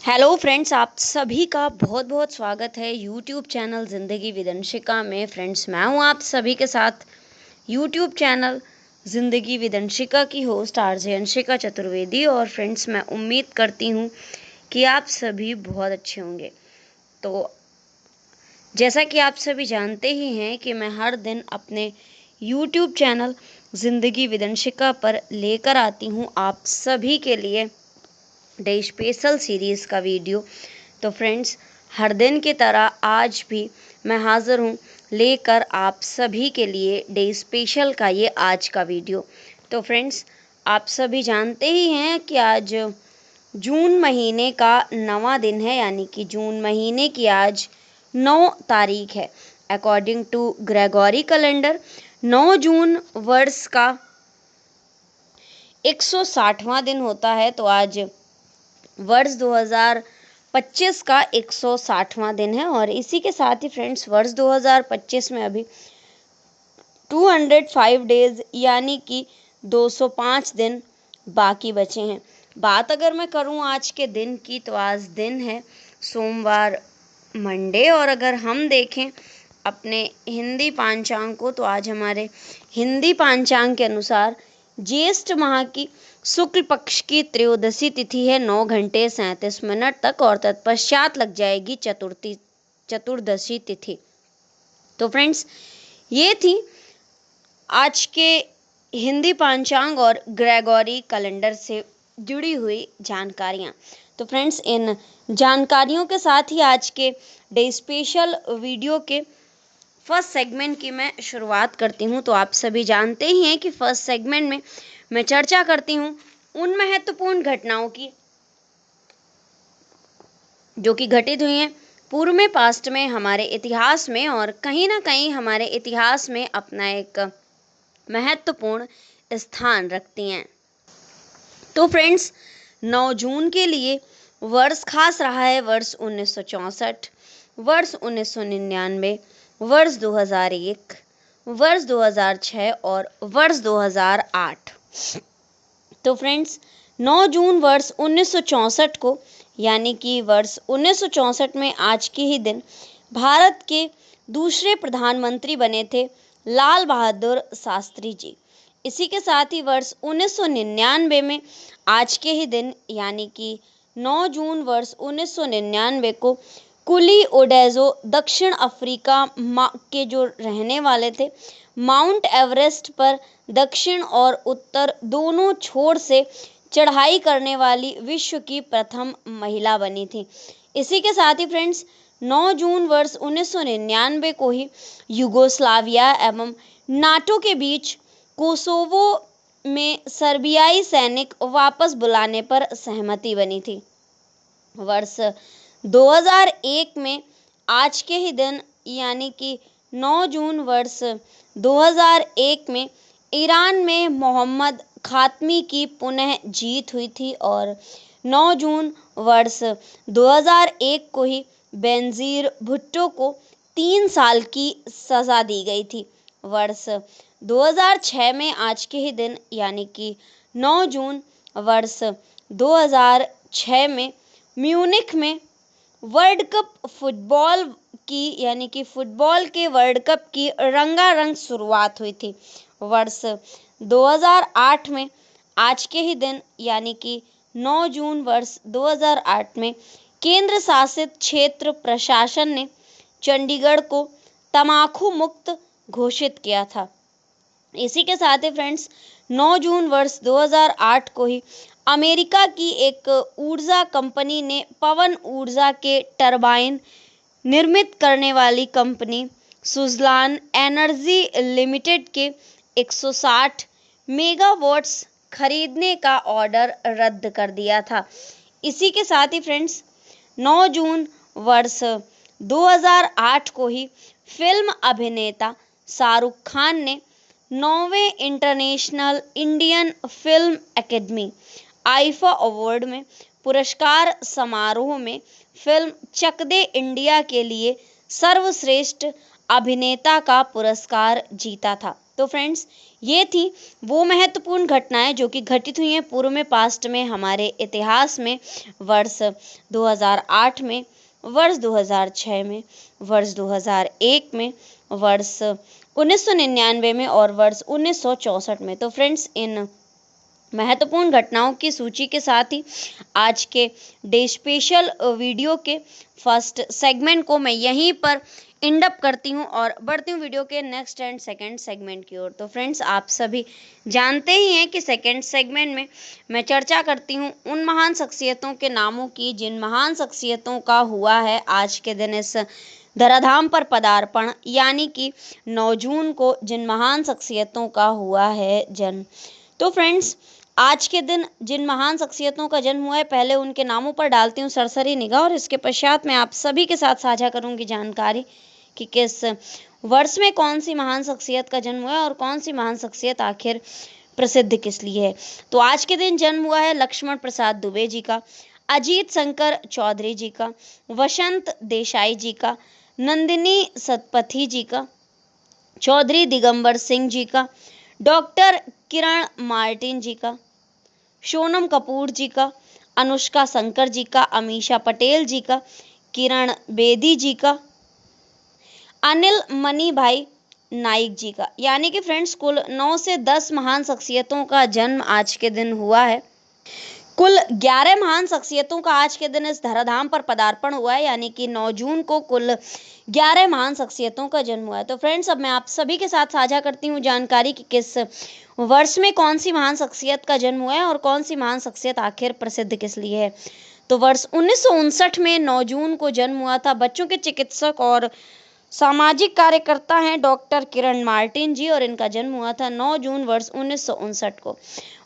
Hello friends, आप सभी का बहुत बहुत स्वागत है यूट्यूब चैनल ज़िंदगी विदंशिका में। फ्रेंड्स, मैं हूं आप सभी के साथ यूट्यूब चैनल ज़िंदगी विदंशिका की होस्ट आरजे अंशिका चतुर्वेदी। और फ्रेंड्स, मैं उम्मीद करती हूं कि आप सभी बहुत अच्छे होंगे। तो जैसा कि आप सभी जानते ही हैं कि मैं हर दिन अपने यूट्यूब चैनल ज़िंदगी विदंशिका पर लेकर आती हूं आप सभी के लिए डे स्पेशल सीरीज़ का वीडियो। तो फ्रेंड्स, हर दिन की तरह आज भी मैं हाज़िर हूँ लेकर आप सभी के लिए डे स्पेशल का ये आज का वीडियो। तो फ्रेंड्स, आप सभी जानते ही हैं कि आज जून महीने का 9वां दिन है, यानी कि जून महीने की आज 9 तारीख है। अकॉर्डिंग टू ग्रेगोरी कैलेंडर 9 जून वर्ष का 160वां दिन होता है। तो आज वर्ष 2025 का 160वां दिन है। और इसी के साथ ही फ्रेंड्स, वर्ष 2025 में अभी 205 डेज यानी कि 205 दिन बाकी बचे हैं। बात अगर मैं करूं आज के दिन की, तो आज दिन है सोमवार, मंडे। और अगर हम देखें अपने हिंदी पांचांग को, तो आज हमारे हिंदी पांचांग के अनुसार ज्येष्ठ माह की शुक्ल पक्ष की त्रयोदशी तिथि है 9 घंटे 37 मिनट तक, और तत्पश्चात लग जाएगी चतुर्दशी तिथि। तो फ्रेंड्स, ये थी आज के हिंदी पांचांग और ग्रेगोरी कैलेंडर से जुड़ी हुई जानकारियाँ। तो फ्रेंड्स, इन जानकारियों के साथ ही आज के डे स्पेशल वीडियो के फर्स्ट सेगमेंट की मैं शुरुआत करती हूँ। तो आप सभी जानते ही हैं कि फर्स्ट सेगमेंट में मैं चर्चा करती हूँ उन महत्वपूर्ण घटनाओं की जो कि घटित हुई हैं पूर्व में, पास्ट में, हमारे इतिहास में, और कहीं ना कहीं हमारे इतिहास में अपना एक महत्वपूर्ण स्थान रखती हैं। तो फ्रेंड्स, 9 जून के लिए वर्ष खास रहा है वर्ष 1964, वर्ष 1999, वर्ष 2001, वर्ष 2006 और वर्ष 2008। तो फ्रेंड्स, 9 जून वर्ष 1964 को, यानी कि वर्ष 1964 में आज के ही दिन भारत के दूसरे प्रधानमंत्री बने थे लाल बहादुर शास्त्री जी। इसी के साथ ही वर्ष 1999 में आज के ही दिन, यानी कि 9 जून वर्ष 1999 को, कुली ओडेजो दक्षिण अफ्रीका के जो रहने वाले थे, माउंट एवरेस्ट पर दक्षिण और उत्तर दोनों छोर से चढ़ाई करने वाली विश्व की प्रथम महिला बनी थी। इसी के साथ ही फ्रेंड्स, 9 जून वर्ष 1999 को ही युगोस्लाविया एवं नाटो के बीच कोसोवो में सर्बियाई सैनिक वापस बुलाने पर सहमति बनी थी। वर्ष 2001 में आज के ही दिन, यानी कि 9 जून वर्ष 2001 में ईरान में मोहम्मद खातमी की पुनः जीत हुई थी। और 9 जून वर्ष 2001 को ही बेनजीर भुट्टो को 3 साल की सज़ा दी गई थी। वर्ष 2006 में आज के ही दिन, यानी कि 9 जून वर्ष 2006 में म्यूनिख में वर्ल्ड कप फुटबॉल की, यानी कि फुटबॉल के वर्ल्ड कप की रंगारंग शुरुआत हुई थी। वर्ष 2008 में आज के ही दिन, यानी कि 9 जून वर्ष 2008 में केंद्र शासित क्षेत्र प्रशासन ने चंडीगढ़ को तंबाकू मुक्त घोषित किया था। इसी के साथ ही फ्रेंड्स, 9 जून वर्ष 2008 को ही अमेरिका की एक ऊर्जा कंपनी ने पवन ऊर्जा के टरबाइन निर्मित करने वाली कंपनी सुजलान एनर्जी लिमिटेड के 160 मेगावाट्स खरीदने का ऑर्डर रद्द कर दिया था। इसी के साथ ही फ्रेंड्स, 9 जून वर्ष 2008 को ही फिल्म अभिनेता शाहरुख खान ने 9वें international Indian film academy IIFA award में पुरस्कार समारोह में फिल्म चक दे इंडिया के लिए सर्वश्रेष्ठ अभिनेता का पुरस्कार जीता था। तो फ्रेंड्स, ये थी वो महत्वपूर्ण घटनाएं जो कि घटित हुई हैं पूर्व में, पास्ट में, हमारे इतिहास में, वर्ष 2008 में, वर्ष 2006 में, वर्ष 2001 में, वर्ष 1999 में और वर्ष 1964 में। तो फ्रेंड्स, इन महत्वपूर्ण घटनाओं की सूची के साथ ही आज के डे स्पेशल वीडियो के फर्स्ट सेगमेंट को मैं यहीं पर एंड अप करती हूँ और बढ़ती हूँ वीडियो के नेक्स्ट एंड सेकंड सेगमेंट की ओर। तो फ्रेंड्स, आप सभी जानते ही हैं कि सेकंड सेगमेंट में मैं चर्चा करती हूँ उन महान शख्सियतों के नामों की जिन महान शख्सियतों का हुआ है आज के दिन इस धराधाम पर पदार्पण, यानी कि 9 जून को जिन महान शख्सियतों का हुआ है जन्म। तो फ्रेंड्स, आज के दिन जिन महान शख्सियतों का जन्म हुआ है, पहले उनके नामों पर डालती हूँ सरसरी निगाह और इसके पश्चात मैं आप सभी के साथ साझा करूंगी जानकारी कि किस वर्ष में कौन सी महान शख्सियत का जन्म हुआ है और कौन सी महान शख्सियत आखिर प्रसिद्ध किस लिए है। तो आज के दिन जन्म हुआ है लक्ष्मण प्रसाद दुबे जी का, अजीत शंकर चौधरी जी का, वसंत देसाई जी का, नंदिनी सतपथी जी का, चौधरी दिगंबर सिंह जी का, डॉक्टर किरण मार्टिन जी का, सोनम कपूर जी का, अनुष्का शंकर जी का, अमीषा पटेल जी का, किरण बेदी जी का, अनिल मनी भाई नाइक जी का। यानी कि फ्रेंड्स, कुल 9 से 10 महान शख्सियतों का जन्म आज के दिन हुआ है। कुल 11 महान शख्सियतों का आज के दिन इस धराधाम पर पदार्पण हुआ है, यानी कि 9 जून को कुल 11 महान शख्सियतों का जन्म हुआ है। तो फ्रेंड्स, अब मैं आप सभी के साथ साझा करती हूँ जानकारी कि किस वर्ष में कौन सी महान शख्सियत का जन्म हुआ है और कौन सी महान शख्सियत आखिर प्रसिद्ध किस लिए है। तो वर्ष 1959 में 9 जून को जन्म हुआ था। बच्चों के चिकित्सक और सामाजिक कार्यकर्ता हैं डॉक्टर किरण मार्टिन जी और इनका जन्म हुआ था 9 जून वर्ष 1959 को।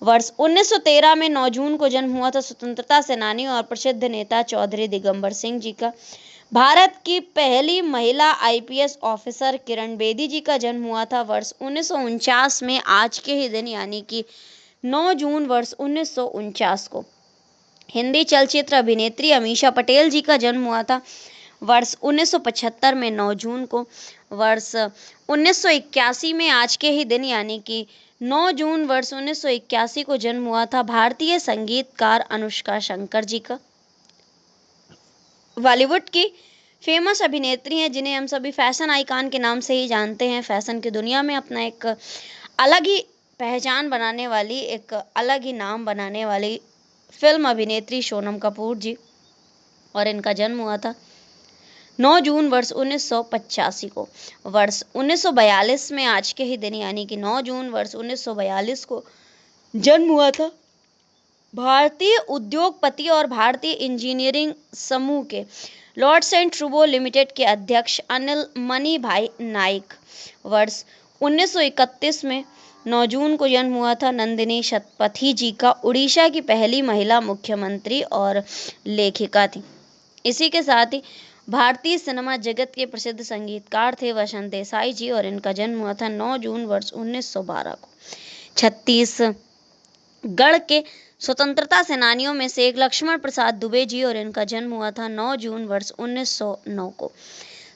वर्ष 1913 में 9 जून को जन्म हुआ था स्वतंत्रता सेनानी और प्रसिद्ध नेता चौधरी दिगंबर सिंह जी का। भारत की पहली महिला आईपीएस ऑफिसर किरण बेदी जी का जन्म हुआ था वर्ष 1949 में आज के ही दिन, यानी कि 9 जून वर्ष 1949 को। हिंदी चलचित्र अभिनेत्री अमीषा पटेल जी का जन्म हुआ था वर्ष 1975 में 9 जून को। वर्ष 1981 में आज के ही दिन, यानी कि 9 जून वर्ष 1981 को जन्म हुआ था भारतीय संगीतकार अनुष्का शंकर जी का। बॉलीवुड की फेमस अभिनेत्री हैं जिन्हें हम सभी फैशन आइकॉन के नाम से ही जानते हैं। फैशन की दुनिया में अपना एक अलग ही पहचान बनाने वाली, एक अलग ही नाम बनाने वाली फिल्म अभिनेत्री सोनम कपूर जी, और इनका जन्म हुआ था 9 जून वर्ष 1985 को। वर्ष 1942 में आज के ही दिन, यानी कि 9 जून वर्ष 1942 को जन्म हुआ था भारतीय उद्योगपति और भारतीय इंजीनियरिंग समूह के लॉर्ड्स एंड ट्रूबो लिमिटेड के अध्यक्ष अनिल मनी भाई नाइक। वर्ष 1931 में 9 जून को जन्म हुआ था नंदिनी सतपथी जी का, उड़ीसा की पहली महिला मुख्यमंत्री और लेखिका थी। इसी के साथ ही भारतीय सिनेमा जगत के प्रसिद्ध संगीतकार थे वसंत देसाई जी और इनका जन्म हुआ था 9 जून वर्ष 1912 को। छत्तीसगढ़ के स्वतंत्रता सेनानियों में से एक लक्ष्मण प्रसाद दुबे जी और इनका जन्म हुआ था 9 जून वर्ष 1909 को।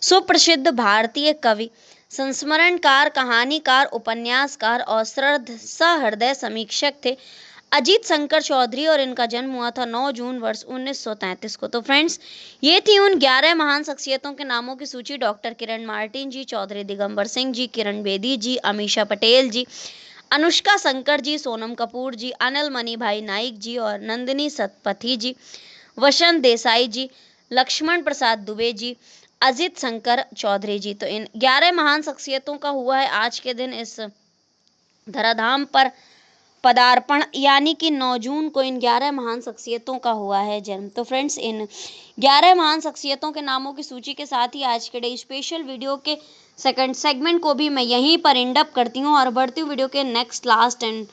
सुप्रसिद्ध भारतीय कवि, संस्मरणकार, कहानीकार, उपन्यासकार और सहृदय समीक्षक थे अजीत शंकर चौधरी और इनका जन्म हुआ था 9 जून वर्ष 1933 को। तो फ्रेंड्स, ये थी उन 11 महान शख्सियतों के नामों की सूची। डॉक्टर किरण मार्टिन जी, चौधरी दिगंबर सिंह जी, किरण बेदी जी, अमीषा पटेल जी, अनुष्का शंकर जी, सोनम कपूर जी, अनिल मनी भाई नाइक जी और नंदिनी सतपथी जी, वसंत देसाई जी, लक्ष्मण प्रसाद दुबे जी, अजीत शंकर चौधरी जी। तो इन 11 महान शख्सियतों का हुआ है आज के दिन इस धराधाम पर पदार्पण, यानी कि 9 जून को इन 11 महान शख्सियतों का हुआ है जन्म। तो फ्रेंड्स, इन 11 महान शख्सियतों के नामों की सूची के साथ ही आज के डे स्पेशल वीडियो के सेकंड सेगमेंट को भी मैं यहीं पर एंड अप करती हूँ और बढ़ती हूँ वीडियो के next, last and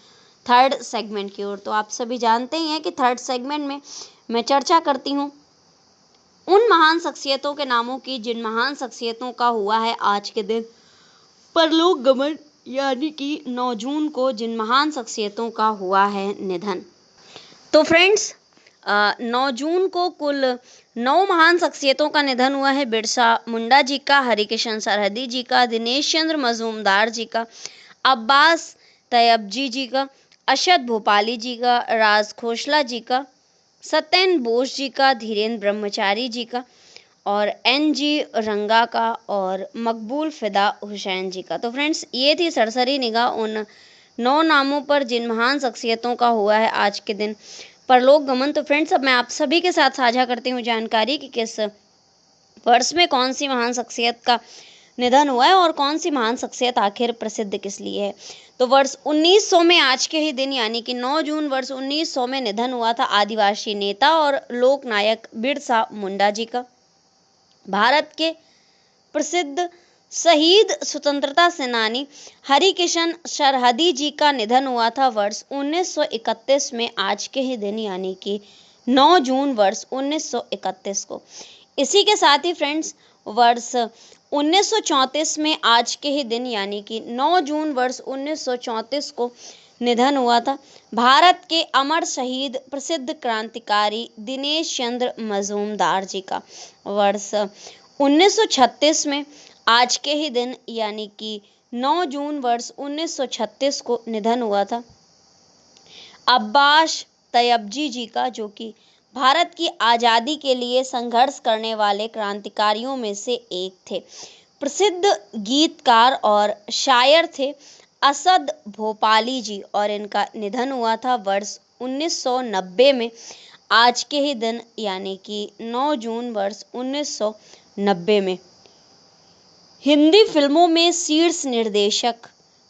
third segment की ओर। तो आप सभी जानते ही हैं कि थर्ड सेगमेंट में मैं चर्चा करती हूँ उन महान शख्सियतों के नामों की जिन महान शख्सियतों का हुआ है आज के दिन परलोक गमन, यानी कि 9 जून को जिन महान शख्सियतों का हुआ है निधन। तो फ्रेंड्स, 9 जून को कुल 9 महान शख्सियतों का निधन हुआ है। बिरसा मुंडा जी का, हरिकिशन सरहदी जी का, दिनेश चंद्र मजूमदार जी का, अब्बास तैयबजी जी का, अशद भोपाली जी का, राज खोसला जी का, सत्येंद्र बोस जी का, धीरेन्द्र ब्रह्मचारी जी का और एन.जी. रंगा का और मकबूल फिदा हुसैन जी का। तो फ्रेंड्स, ये थी सरसरी निगाह उन 9 नामों पर जिन महान शख्सियतों का हुआ है आज के दिन परलोक गमन। तो फ्रेंड्स, अब मैं आप सभी के साथ साझा करती हूँ जानकारी कि किस वर्ष में कौन सी महान शख्सियत का निधन हुआ है और कौन सी महान शख्सियत आखिर प्रसिद्ध किस लिए है। तो वर्ष 1900 में आज के ही दिन यानी कि 9 जून वर्ष 1900 में निधन हुआ था आदिवासी नेता और लोक नायक बिरसा मुंडा जी का। भारत के प्रसिद्ध शहीद स्वतंत्रता सेनानी हरिकिशन सरहदी जी का निधन हुआ था वर्ष 1931 में आज के ही दिन यानी कि 9 जून वर्ष 1931 को। इसी के साथ ही फ्रेंड्स, वर्ष 1934 में आज के ही दिन यानी कि 9 जून वर्ष 1934 को निधन हुआ था भारत के अमर शहीद प्रसिद्ध क्रांतिकारी दिनेश चंद्र मजूमदार जी का। वर्ष 1936 में आज के ही दिन यानी कि 9 जून वर्ष 1936 को निधन हुआ था अब्बास तैयबजी जी का, जो कि भारत की आज़ादी के लिए संघर्ष करने वाले क्रांतिकारियों में से एक थे। प्रसिद्ध गीतकार और शायर थे असद भोपाली जी और इनका निधन हुआ था वर्ष 1990 में आज के ही दिन यानी कि 9 जून वर्ष 1990 में। हिंदी फिल्मों में शीर्ष निर्देशक,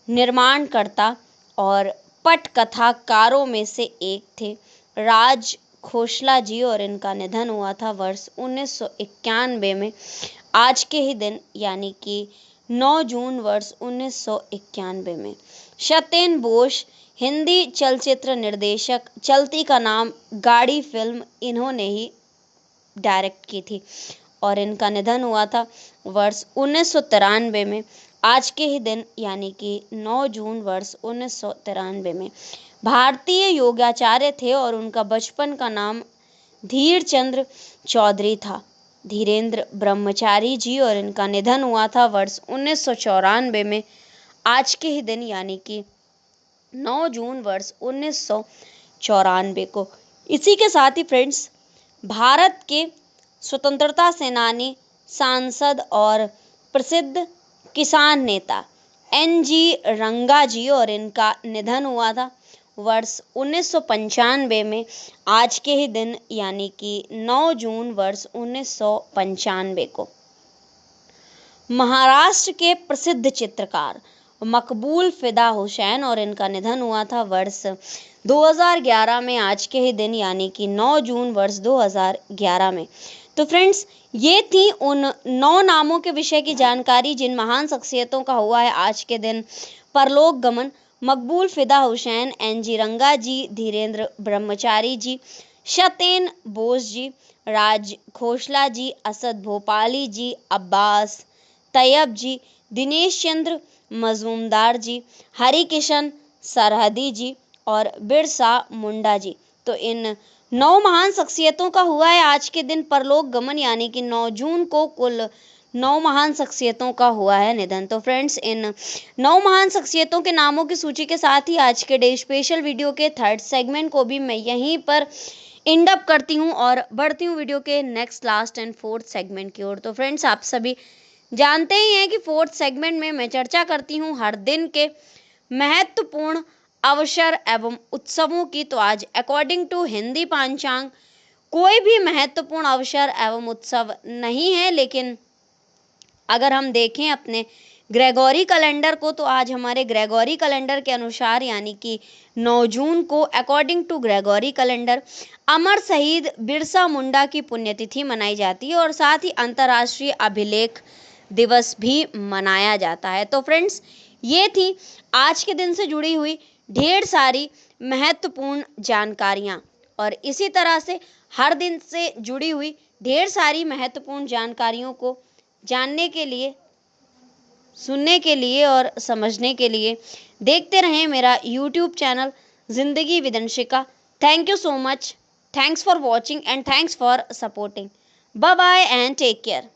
निर्माणकर्ता और पटकथाकारों में से एक थे राज खोसला जी और इनका निधन हुआ था वर्ष 1991 में आज के ही दिन यानी कि 9 जून वर्ष 1991 में। सत्येंद्र बोस हिंदी चलचित्र निर्देशक, चलती का नाम गाड़ी फिल्म इन्होंने ही डायरेक्ट की थी और इनका निधन हुआ था वर्ष 1993 में आज के ही दिन यानी कि 9 जून वर्ष 1993 में। भारतीय योगाचार्य थे और उनका बचपन का नाम धीर चंद्र चौधरी था, धीरेन्द्र ब्रह्मचारी जी और इनका निधन हुआ था वर्ष 1994 में आज के ही दिन यानी कि 9 जून वर्ष 1994 को। इसी के साथ ही फ्रेंड्स, भारत के स्वतंत्रता सेनानी, सांसद और प्रसिद्ध किसान नेता एन.जी. रंगा जी और इनका निधन हुआ था वर्ष 1995 में आज के ही दिन यानी कि 9 जून वर्ष 1995 को। महाराष्ट्र के प्रसिद्ध चित्रकार मकबूल फिदा हुसैन और इनका निधन हुआ था वर्ष 2011 में आज के ही दिन यानी कि 9 जून वर्ष 2011 में। तो फ्रेंड्स, ये थी उन 9 नामों के विषय की जानकारी जिन महान शख्सियतों का हुआ है आज के दिन परलोक गमन। मकबूल फिदा हुसैन, एन.जी. रंगा जी, धीरेन्द्र ब्रह्मचारी जी, सत्येंद्र बोस जी, राज खोसला जी, असद भोपाली जी, अब्बास तैयब जी, दिनेश चंद्र मजूमदार जी, हरिकिशन सरहदी जी और बिरसा मुंडा जी। तो इन 9 महान शख्सियतों का हुआ है आज के दिन परलोक गमन यानी कि 9 जून को कुल 9 महान शख्सियतों का हुआ है निधन। तो फ्रेंड्स, इन 9 महान शख्सियतों के नामों की सूची के साथ ही आज के डे स्पेशल वीडियो के 3rd सेगमेंट को भी मैं यहीं पर एंड अप करती हूँ और बढ़ती हूँ वीडियो के next, last and 4th segment की ओर। तो फ्रेंड्स, आप सभी जानते ही हैं कि 4th सेगमेंट में मैं चर्चा करती हूँ हर दिन के महत्वपूर्ण अवसर एवं उत्सवों की। तो आज अकॉर्डिंग टू हिंदी पंचांग कोई भी महत्वपूर्ण अवसर एवं उत्सव नहीं है, लेकिन अगर हम देखें अपने ग्रेगोरी कैलेंडर को तो आज हमारे ग्रेगोरी कैलेंडर के अनुसार यानी कि 9 जून को अकॉर्डिंग टू ग्रेगोरी कैलेंडर अमर शहीद बिरसा मुंडा की पुण्यतिथि मनाई जाती है और साथ ही अंतर्राष्ट्रीय अभिलेख दिवस भी मनाया जाता है। तो फ्रेंड्स, ये थी आज के दिन से जुड़ी हुई ढेर सारी महत्वपूर्ण जानकारियाँ और इसी तरह से हर दिन से जुड़ी हुई ढेर सारी महत्वपूर्ण जानकारियों को जानने के लिए, सुनने के लिए और समझने के लिए देखते रहें मेरा YouTube channel Zindagi with Anshika. Thank you so much, thanks for watching and thanks for supporting. Bye bye and take care.